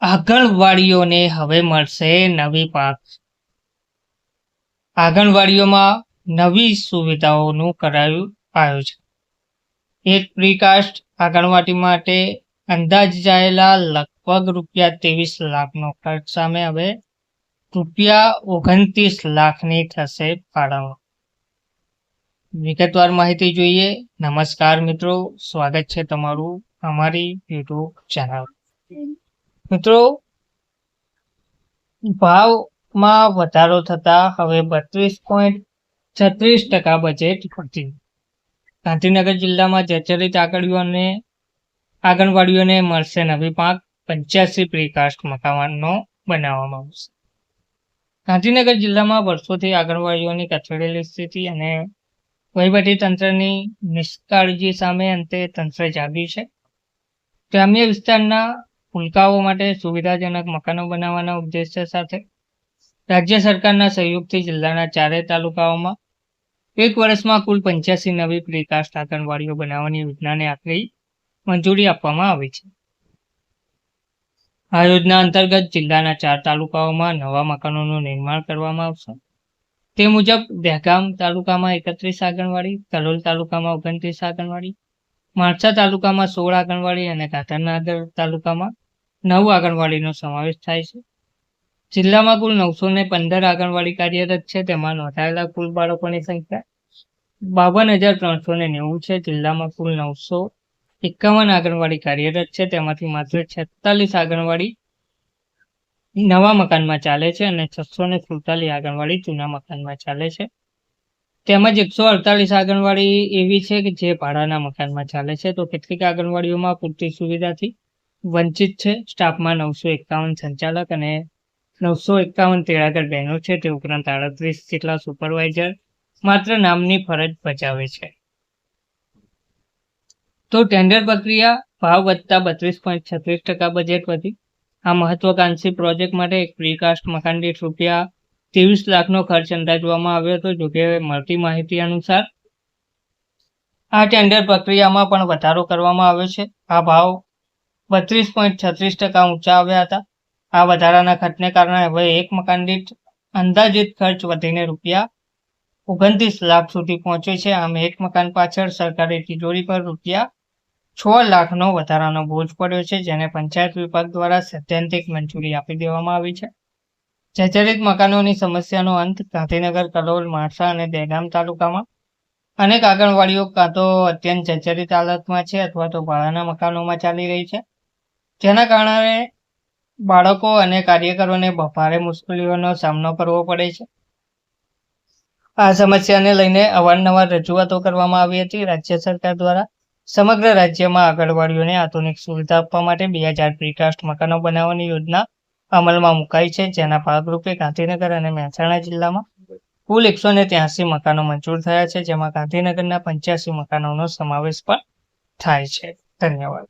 આંગણવાડીઓને હવે મળશે નવી પાક. આંગણવાડીઓમાં નવી સુવિધાઓનું કરાયું આયોજન. એક પ્રીકાસ્ટ આંગણવાડી માટે અંદાજાયેલા લગભગ ₹23 લાખનો ખર્ચ સામે હવે ₹29 લાખની થશે ફાળવણી. વિગતવાર માહિતી જોઈએ. નમસ્કાર મિત્રો, સ્વાગત છે તમારું અમારી યુટ્યુબ ચેનલ. મિત્રો, ભાવમાં વધારો થતા હવે 32.36% બજેટ વધ્યું. ગાંધીનગર જિલ્લામાં જર્જરિત આંગણવાડીઓને મળશે નવી પાક. 85 પ્રીકાસ્ટ મકાનો બનાવવામાં આવશે. ગાંધીનગર જિલ્લામાં વર્ષોથી આંગણવાડીઓની કથળેલી સ્થિતિ અને વહીવટી તંત્રની નિષ્કાળજી સામે અંતે તંત્ર જાગ્યું છે. ગ્રામ્ય વિસ્તારના ભૂલકાઓ માટે સુવિધાજનક મકાનો બનાવવાના ઉદ્દેશ્ય સાથે રાજ્ય સરકારના સહયોગથી જિલ્લાના 4 તાલુકાઓમાં એક વર્ષમાં કુલ 85 નવી પ્રીકાસ્ટ આંગણવાડીઓ બનાવવાની યોજનાને આખરી મંજૂરી આપવામાં આવી છે. આ યોજના અંતર્ગત જિલ્લાના 4 તાલુકાઓમાં નવા મકાનોનું નિર્માણ કરવામાં આવશે. તે મુજબ દહેગામ તાલુકામાં 31 આંગણવાડી, કલોલ તાલુકામાં 29 આંગણવાડી, માણસા તાલુકામાં 16 આંગણવાડી અને ગાંધીનગર તાલુકામાં 9 આંગણવાડીનો સમાવેશ થાય છે. જિલ્લામાં કુલ 915 આંગણવાડી કાર્યરત છે. તેમાં નોંધાયેલા કુલ બાળકોની સંખ્યા 52,390 છે. જિલ્લામાં કુલ 951 આંગણવાડી કાર્યરત છે. તેમાંથી માત્ર 46 આંગણવાડી નવા મકાનમાં ચાલે છે અને 647 આંગણવાડી જૂના મકાનમાં ચાલે છે. તેમજ 148 આંગણવાડી એવી છે કે જે ભાડાના મકાનમાં ચાલે છે. તો કેટલીક આંગણવાડીઓમાં પૂરતી સુવિધાથી વંચિત છે. સ્ટાફમાં 951 સંચાલક અને 951 તેડાગર બહેનો છે. તે ઉપરાંત 38 જેટલા સુપરવાઇઝર માત્ર નામની ફરજ બજાવે છે. તો ટેન્ડર પ્રક્રિયા, ભાવ વધતા 32.36% બજેટ વધી. આ મહત્વાકાંક્ષી પ્રોજેક્ટ માટે એક પ્રીકાસ્ટ મકાન દીઠ ₹23 લાખનો ખર્ચ અંદાજવામાં આવ્યો હતો. જોકે મળતી માહિતી અનુસાર આ ટેન્ડર પ્રક્રિયામાં પણ વધારો કરવામાં આવ્યો છે. આ ભાવ 32.36% ઊંચા આવ્યા હતા. આ વધારાના ખર્ચને કારણે હવે એક મકાન દીઠ અંદાજિત ખર્ચ વધીને ₹29 લાખ સુધી પહોંચ્યો છે. આમ એક મકાન પાછળ સરકારી તિજોરી પર ₹6 લાખનો વધારાનો બોજ પડ્યો છે, જેને પંચાયત વિભાગ દ્વારા સૈદ્ધાંતિક મંજૂરી આપી દેવામાં આવી છે. જર્જરિત મકાનોની સમસ્યાનો અંત. ગાંધીનગર, કલોલ, માણસા અને દહેગામ તાલુકામાં અનેક આંગણવાડીઓ કાં તો અત્યંત જર્જરિત હાલતમાં છે અથવા તો ભાડાના મકાનોમાં ચાલી રહી છે, જેના કારણે બાળકો અને કાર્યકરોને ભારે મુશ્કેલીઓનો સામનો કરવો પડે છે. આ સમસ્યાને લઈને અવારનવાર રજૂઆતો કરવામાં આવી હતી. રાજ્ય સરકાર દ્વારા સમગ્ર રાજ્યમાં આંગણવાડીઓને આધુનિક સુવિધા આપવા માટે 2000 પ્રીકાસ્ટ મકાનો બનાવવાની યોજના અમલમાં મુકાઈ છે. જેના ભાગરૂપે ગાંધીનગર અને મહેસાણા જિલ્લામાં કુલ 183 મકાનો મંજૂર થયા છે, જેમાં ગાંધીનગરના 85 મકાનોનો સમાવેશ પણ થાય છે. ધન્યવાદ.